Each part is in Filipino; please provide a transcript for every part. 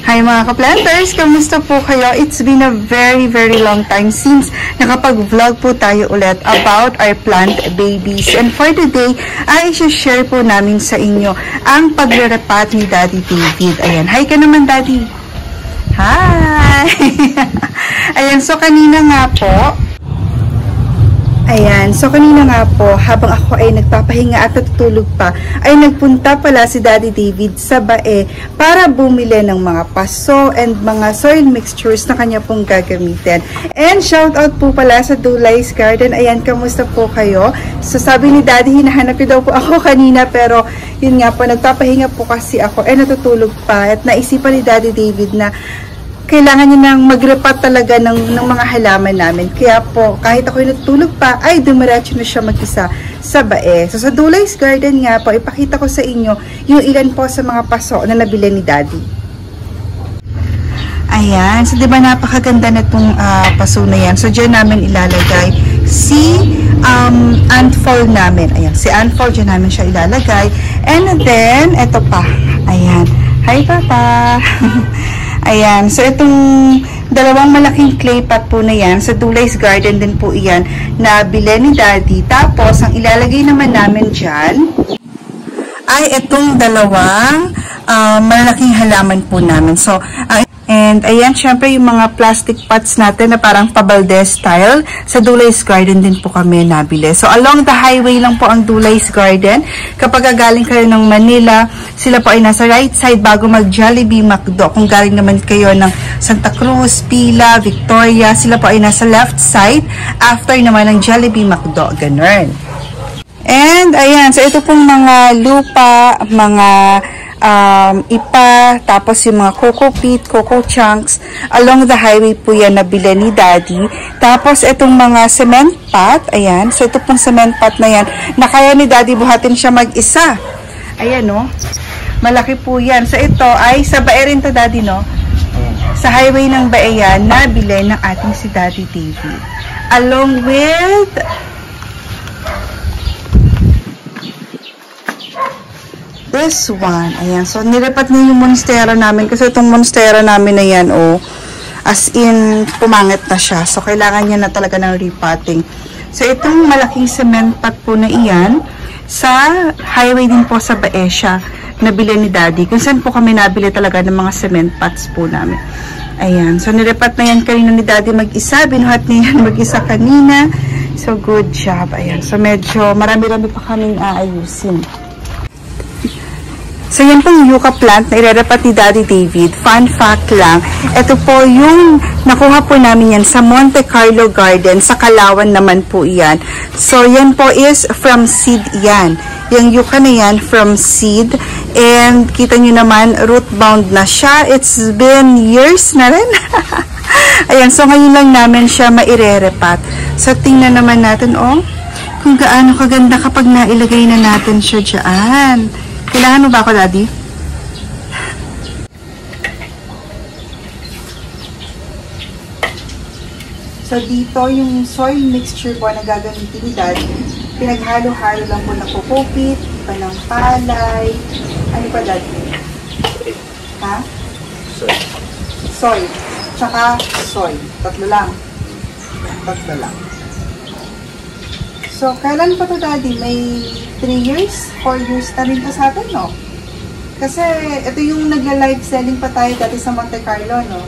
Hi mga ka-planters! Kamusta po kayo? It's been a very long time since nakapag-vlog po tayo ulit about our plant babies. And for today, ay share po namin sa inyo ang pagre-repat ni Daddy David. Ayan. Hi ka naman, Daddy! Hi! Ayan. So, kanina nga po, habang ako ay nagpapahinga at natutulog pa, ay nagpunta pala si Daddy David sa bae para bumili ng mga paso and mga soil mixtures na kanya pong gagamitin. And shout out po pala sa Dulai's Garden. Ayan, kamusta po kayo? So sabi ni Daddy, hinahanap niyo daw po ako kanina, pero yun nga po, nagpapahinga po kasi ako ay natutulog pa at naisipan ni Daddy David na kailangan niya nang mag-repat talaga ng mga halaman namin. Kaya po, kahit ako'y natutulog pa, ay dumiretso na siya mag-isa sa bae. So, sa Dulai's Garden nga po, ipakita ko sa inyo yung ilan po sa mga paso na nabili ni Daddy. Ayan. So, diba napakaganda na itong paso na yan. So, dyan namin ilalagay si antfall namin. Ayan. Si antfall, dyan namin siya ilalagay. And then, eto pa. Ayan. Hi, Papa! Ayan, so itong dalawang malaking clay pot po na yan, sa Dulai's Garden din po iyan, na bili ni Daddy. Tapos, ang ilalagay naman namin dyan, ay itong dalawang malaking halaman po namin. So, and ayan, syempre yung mga plastic pots natin na parang pabalde style, sa Dulai's Garden din po kami nabili. So, along the highway lang po ang Dulai's Garden. Kapag galing kayo ng Manila, sila po ay nasa right side bago mag-Jollibee, McDo. Kung galing naman kayo ng Santa Cruz, Pila, Victoria, sila po ay nasa left side after naman ng Jollibee, McDo. Ganun. And, ayan, so ito pong mga lupa, mga ipa, tapos yung mga cocoa peat, cocoa chunks, along the highway po yan nabili ni Daddy. Tapos itong mga cement pot, ayan, so ito pong cement pot na yan, na kaya ni Daddy buhatin siya mag-isa. Ayan, no? Malaki po yan. So ito ay sa bae rin to, Daddy, no? Sa highway ng bae yan, nabili ng ating si Daddy David. Along with this one. Ayan. So, nirepat niya yung monstera namin. Kasi itong monstera namin na yan, oh, as in, pumangit na siya. So, kailangan niya na talaga ng repotting. So, itong malaking cement pot po na iyan, sa highway din po sa Baesya, nabili ni Daddy. Kung saan po kami nabili talaga ng mga cement pots po namin. Ayan. So, nirepat na yan kanina ni Daddy mag-isa. Binuhat niya yan mag-isa kanina. So, good job. Ayan. So, medyo marami-rami pa kaming aayusin. So, yan pong yucca plant na irerepat ni Daddy David. Fun fact lang, ito po yung nakuha po namin yan sa Monte Carlo Garden. Sa Kalawan naman po yan. So, yan po is from seed yan. Yung yucca na yan from seed. And, kita nyo naman, root bound na siya. It's been years na rin. Ayan, so ngayon lang namin siya mairerepat. So, tingnan naman natin, oh, kung gaano kaganda kapag nailagay na natin siya dyan. Kailangan mo ba ako, Daddy? So, dito yung soil mixture po na gagamitin ni Daddy. Pinaghalo-halo lang po ng cocoa peat, iba ng palay. Ano pa, Daddy? Ha? Soy. Soy. Tsaka soy. Tatlo lang. Tatlo lang. So, kailan pa to, Daddy? May 3 years? 4 years na rin pa sa atin, no? Kasi, ito yung nagla-live selling pa tayo dati sa Monte Carlo, no?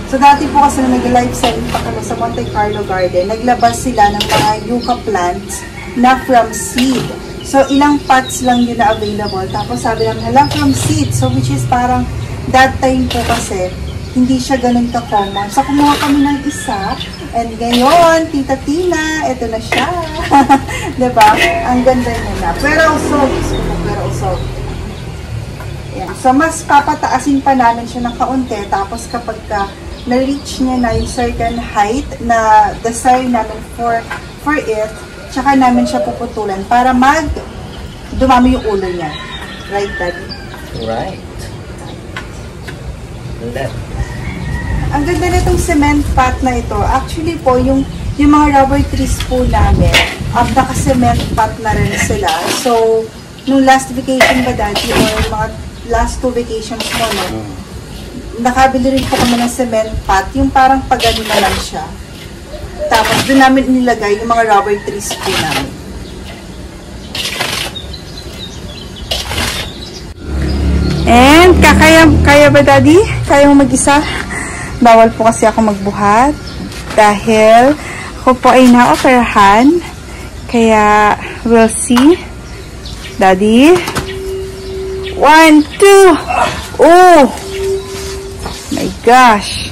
So, dati po kasi nagla-live selling pa kami sa Monte Carlo Garden, naglabas sila ng mga yucca plants na from seed. So, ilang pots lang yun na available. Tapos, sabi namin, hala, from seed. So, which is parang, that time po kasi, hindi siya ganun ka-common. So, kumuha kami ng isa. And ngayon, Tita Tina, ito na siya. Diba? Ang ganda niya na. Pero also, yeah. So, mas papataasin pa namin siya ng kaunti. Tapos, kapag na-reach niya na yung certain height na desire namin for it, tsaka namin siya puputulan para dumami yung ulo niya. Right, Daddy? Right. Left. Ang ganda nitong cement pot na ito. Actually po, yung mga rubber trees po namin, naka-cement pot na rin sila. So, nung last vacation ba, Daddy, or mga last 2 vacations mo, no? Nakabili rin po kami ng cement pot, yung parang pagano na lang siya. Tapos doon namin inilagay yung mga rubber trees po namin. And kaya ba daddy? Kaya mo mag-isa? Bawal po kasi ako magbuhat dahil ako po ay na-operahan. Kaya we'll see. Daddy. 1, 2. Oh! My gosh.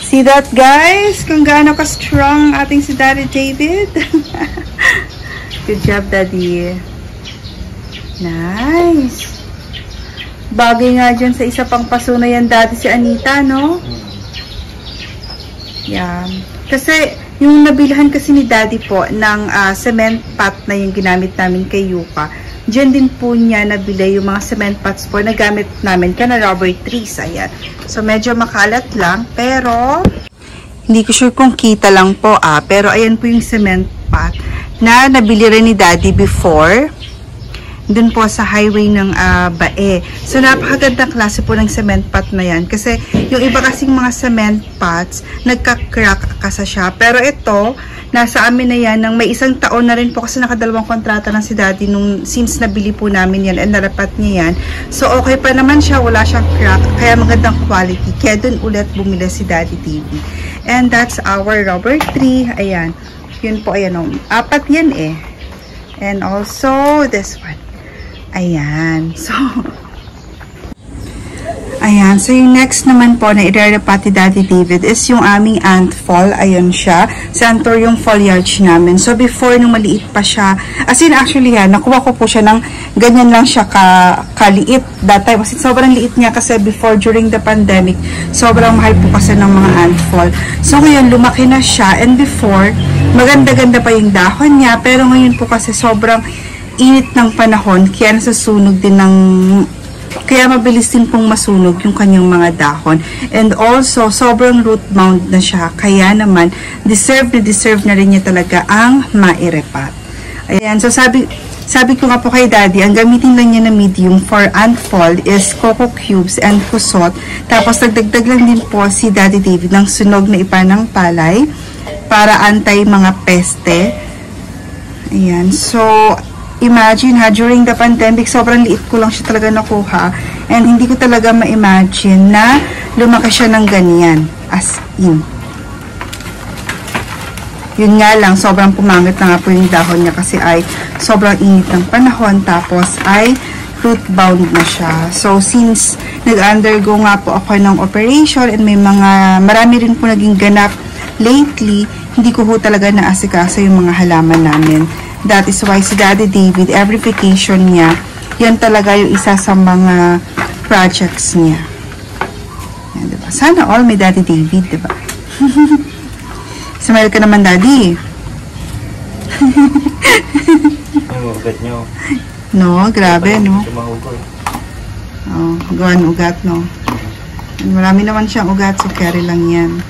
See that, guys? Kung gaano ka-strong ating si Daddy David. Good job, Daddy. Nice. Bagay nga dyan sa isa pang paso na yan, Daddy, si Anita, no? Yeah. Kasi, yung nabilhan kasi ni Daddy po ng cement pot na yung ginamit namin kay Yuka, dyan din po niya nabili yung mga cement pots po na gamit namin ka na rubber trees. Ayan. So, medyo makalat lang. Pero, hindi ko sure kung kita lang po pero ayan po yung cement pot na nabili rin ni Daddy before. Dun po sa highway ng Bae. So, napakagandang klase po ng cement pot na yan. Kasi, yung iba kasing mga cement pots, nagka-crack kasi siya. Pero ito, nasa amin na yan, ng may 1 taon na rin po kasi nakadalawang kontrata lang si Daddy since nabili po namin yan and narapat niya yan. So, okay pa naman siya. Wala siyang crack. Kaya magandang quality. Kaya dun ulit bumili si Daddy TV. And that's our rubber tree. Ayan. Yun po, ayan o. 4 yan eh. And also, this one. Ayan. So, ayan. So, yung next naman po na i-rerepat ni Daddy David is yung aming ant fall. Ayan siya. Center yung foliage namin. So, before, nung maliit pa siya, as in, actually yan, nakuha ko po siya ng ganyan lang siya kaliit. That time, kasi sobrang liit niya kasi before, during the pandemic, sobrang mahal po kasi ng mga ant fall. So, ngayon, lumaki na siya. And before, maganda-ganda pa yung dahon niya. Pero ngayon po kasi sobrang init ng panahon, kaya nasusunog din kaya mabilis din pong masunog yung kanyang mga dahon. And also, sobrang root bound na siya, kaya naman, deserve na rin niya talaga ang mairepat. Ayan, so sabi ko nga po kay Daddy, ang gamitin lang niya na medium for ant fall is coco cubes and kusot. Tapos, nagdagdag lang din po si Daddy David ng sunog na ipa ng palay para antay mga peste. Ayan, so, imagine during the pandemic, sobrang liit ko lang siya talaga nakuha. And hindi ko talaga ma-imagine na lumaki siya ng ganyan. As in. Yun nga lang, sobrang pumangit na nga po yung dahon niya kasi ay sobrang init ng panahon. Tapos ay root bound na siya. So, since nag-undergo nga po ako ng operation and marami rin po naging ganap lately, hindi ko po talaga naasikaso yung mga halaman namin. That is why si Daddy David, every vacation niya, yan talaga yung isa sa mga projects niya. Yan, diba? Sana all may Daddy David, diba? Smile ka naman, Daddy. Ang ugat nyo. No, grabe, no? Oh, gawan ugat, no? Marami naman siyang ugat, so carry lang yan.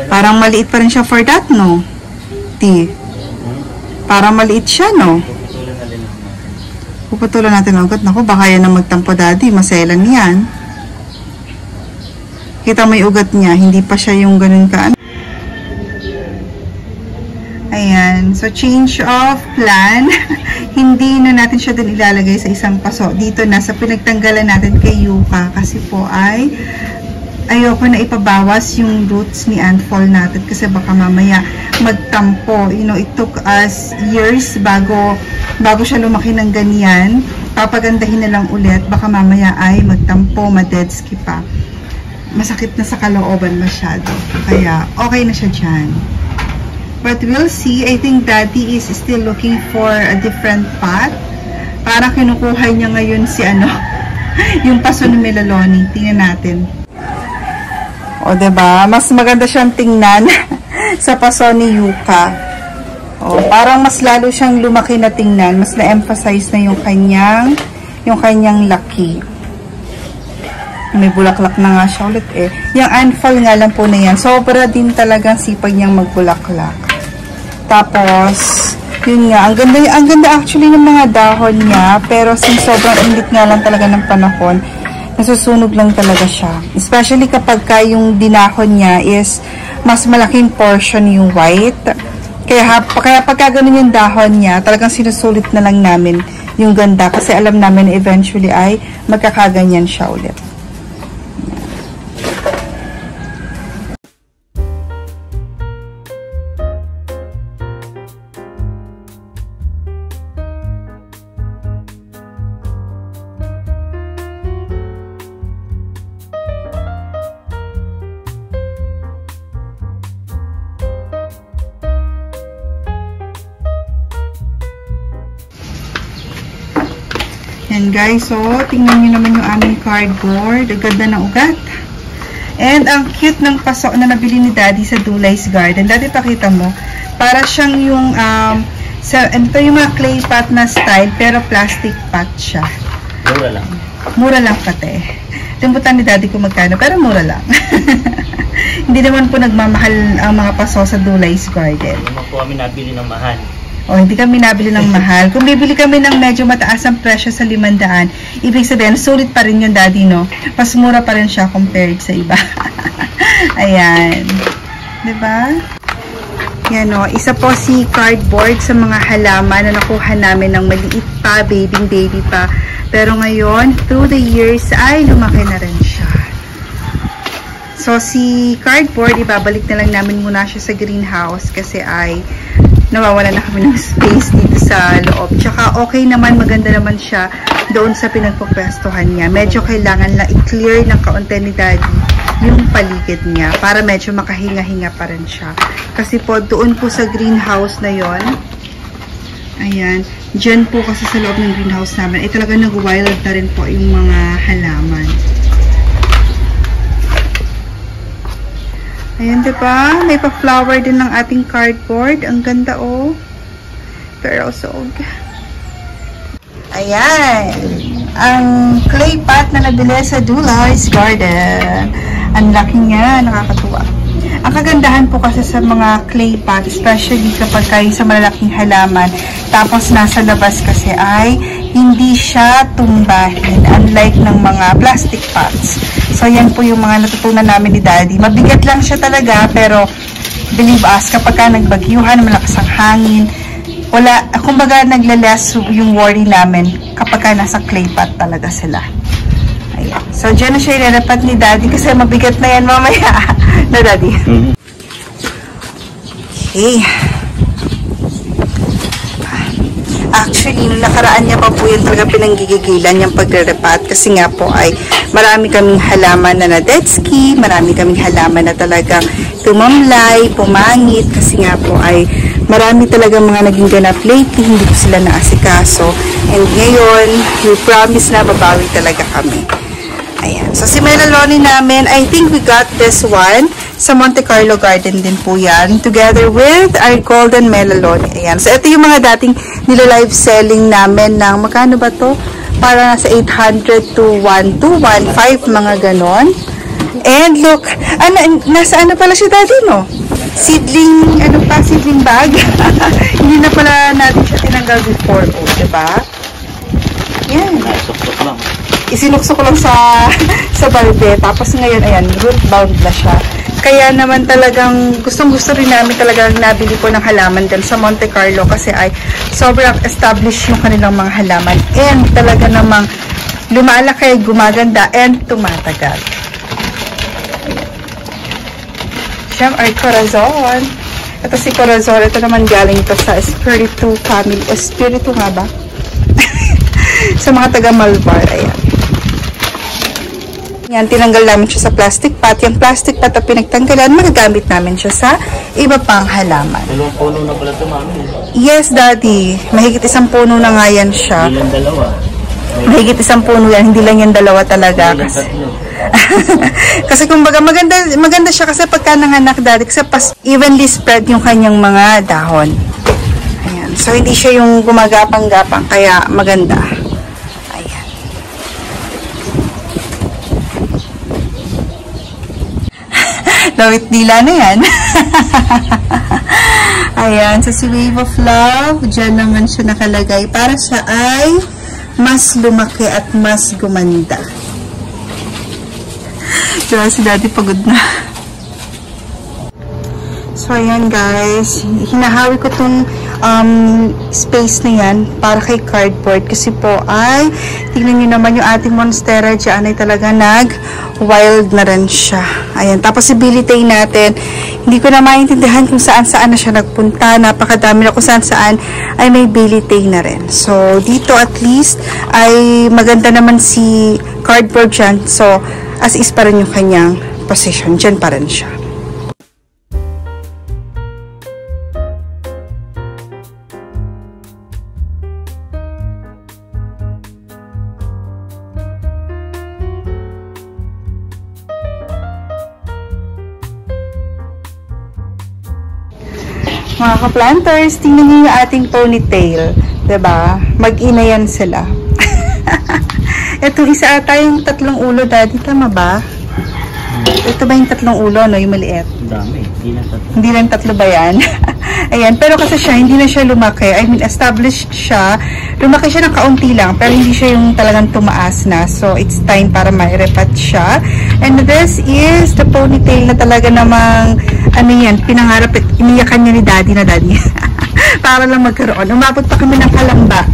Parang maliit pa rin siya for that, no? Parang maliit siya, no? Puputulan natin ang ugat. Naku, baka yan na magtampo, Daddy. Maselan yan. Kita mo yung ugat niya. Hindi pa siya yung ganun ka. Ayan. So, change of plan. Hindi na natin siya dun ilalagay sa isang paso. Dito na sa pinagtanggalan natin kay Yuka. Kasi po ay ayoko na ipabawas yung roots ni ant fall natin kasi baka mamaya magtampo. You know, it took us years bago siya lumaki ng ganyan. Papagandahin na lang ulit. Baka mamaya ay magtampo, ma-deadsky pa. Masakit na sa kalooban masyado. Kaya, okay na siya dyan. But we'll see. I think Daddy is still looking for a different pot. Parang kinukuha niya ngayon si yung paso ni Melaloni. Tingnan natin. O, diba? Mas maganda siyang tingnan sa paso ni Yuka. O, parang mas lalo siyang lumaki na tingnan. Mas na-emphasize na yung kanyang laki. May bulaklak na nga siya ulit eh. Yung anfal nga lang po na yan, sobra din talagang sipag niyang magbulaklak. Tapos, yun nga, ang ganda actually ng mga dahon niya, pero since sobrang init nga lang talaga ng panahon, nasusunog lang talaga siya. Especially kapag yung dinahon niya is mas malaking portion yung white. Kaya pagka ganun yung dahon niya, talagang sinusulit na lang namin yung ganda kasi alam namin eventually ay magkakaganyan siya ulit. Yan guys, so tingnan nyo naman yung aming cardboard. Ang ganda ng ugat. And ang cute ng paso na nabili ni Daddy sa Dulai's Garden. Daddy, pakita mo. Para siyang yung, ito yung mga clay pot na style, pero plastic pot siya. Mura lang. Mura lang pati. Limbutan ni Daddy kung magkano, pero mura lang. Hindi naman po nagmamahal ang mga paso sa Dulai's Garden. Hindi naman po kami nabili ng mahal. O, hindi kami nabili ng mahal. Kung bibili kami ng medyo mataas ang presyo sa 500, ibig sabihin, sulit pa rin yung Daddy, no? Mas mura pa rin siya compared sa iba. Ayan. Diba? Yan, no? Isa po si cardboard sa mga halaman na nakuha namin ng maliit pa, baby pa. Pero ngayon, through the years, ay lumaki na rin siya. So, si cardboard, ibabalik na lang namin muna siya sa greenhouse kasi ay nawawala na kami ng space dito sa loob. Tsaka okay naman, maganda naman siya doon sa pinagpupwestuhan niya. Medyo kailangan lang i-clear ng kaunti ni Daddy yung paligid niya para medyo makahinga-hinga pa rin siya. Kasi po, doon po sa greenhouse na yon, ayan, dyan po kasi sa loob ng greenhouse namin, ay talaga nag-wild na rin po yung mga halaman. Ayan, diba? May pa-flower din ng ating cardboard. Ang ganda, oh. Pero so, ayan. Ang clay pot na nabili sa Dulai's Garden. Ang laki niya. Nakakatuwa. Ang kagandahan po kasi sa mga clay pot, especially kapag kayo sa malalaking halaman, tapos nasa labas kasi ay hindi siya tumbahin. Unlike ng mga plastic pots. So, yan po yung mga natutunan namin ni Daddy. Mabigat lang siya talaga, pero believe us, kapag ka nagbagyuhan, malakas ang hangin, wala, kumbaga naglalas yung worry namin kapag ka nasa clay pot talaga sila. Ayan. So, dyan na siya ilalapat ni Daddy kasi mabigat na yan mamaya. Na, Daddy? Okay. Actually, nung nakaraan niya pa po yun talaga pinanggigigilan yung pagre-repat kasi nga po ay marami kaming halaman na na-deadski, marami kaming halaman na talagang tumamlay, pumangit kasi nga po ay marami talagang mga naging ganap lately, hindi ko sila naasikaso. And ngayon, we promise na babawi talaga kami. Ayan. So, si Melaloni namin, I think we got this one sa Monte Carlo Garden din po yan. Together with our golden Melaloni. Ayan. So, ito yung mga dating nila-live selling namin ng, magkano ba to? Para nasa 800 to 1,215, mga ganon. And look, nasa ano pala si Daddy, no? Seedling, seedling bag. Hindi na pala natin siya tinanggal before, oh, diba? Yan. Suksok lang. Isinuksok ko lang sa balde. Tapos ngayon, ayan, root bound na siya. Kaya naman talagang gustong-gusto rin namin talagang nabili po ng halaman dyan sa Monte Carlo kasi ay sobrang established yung kanilang mga halaman and talaga namang lumalaki, gumaganda, and tumatagal. Siyempre, Corazon. Ito si Corazon. Ito naman galing ito sa Espiritu family. Espiritu nga ba? Sa mga taga-Malvar. Ayan. Yan, tinanggal namin siya sa plastic pot. Yung plastic pot na pinagtanggalan, magagamit namin siya sa iba pang halaman. Dalawang puno na pala ito, Mami. Yes, Daddy. Mahigit 1 puno na nga yan siya. Hindi lang dalawa. Mahigit 1 puno yan. Hindi lang yan 2 talaga. Kasi, kasi kumbaga, maganda siya kasi pagka nanganak, Daddy. Kasi evenly spread yung kanyang mga dahon. Ayan. So, hindi siya yung gumagapang-gapang. Kaya maganda. Lawit dila na yan. Ayan, so si Wave of Love, dyan naman siya nakalagay para siya ay mas lumaki at mas gumanda. Diba, si Daddy pagod na. So, ayan guys, hinahawi ko tong space na yan para kay cardboard kasi po ay, tingnan nyo naman yung ating monstera dyan ay talaga nag-wild na rin siya. Ayan, tapos si Billy Tay natin, hindi ko na maintindihan kung saan-saan na siya nagpunta, napakadami na kung saan-saan ay may Billy Tay na rin. So, dito at least ay maganda naman si cardboard dyan, so as is pa rin yung kanyang position, dyan pa rin siya. Mga ka-planters, tingnan niyo yung ating ponytail. Diba? Mag-ina yan sila. Itong isa ata yung tatlong ulo, Daddy. Tama ba? Ito ba yung tatlong ulo, no? Yung maliit? Dami. Hindi lang tatlo ba yan? Ayan. Pero kasi siya, hindi na siya lumaki. I mean, established siya. Lumaki siya ng kaunti lang, pero hindi siya yung talagang tumaas na. So, it's time para ma-repat siya. And this is the ponytail na talaga namang, ano yan, pinangarap, iniyakan niya ni Daddy na Daddy. Para lang magkaroon. Umabot pa kami ng kalamba.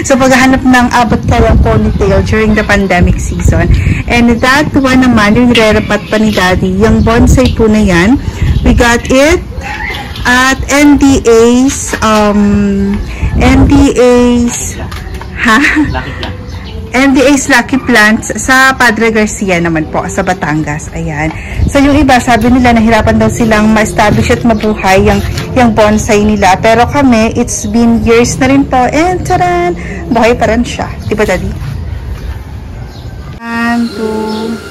So, paghahanap ng abot kayang ponytail during the pandemic season. And that one naman, yung re-repat pa ni Daddy, yung bonsai po na yan, we got it at NDA's, NDA's Lucky Plants sa Padre Garcia naman po, sa Batangas. Ayan. So, yung iba, sabi nila, nahirapan daw silang ma-establish at mabuhay yung bonsai nila. Pero kami, it's been years na rin po. And, taran! Buhay pa rin siya. Diba, Daddy? 1, 2,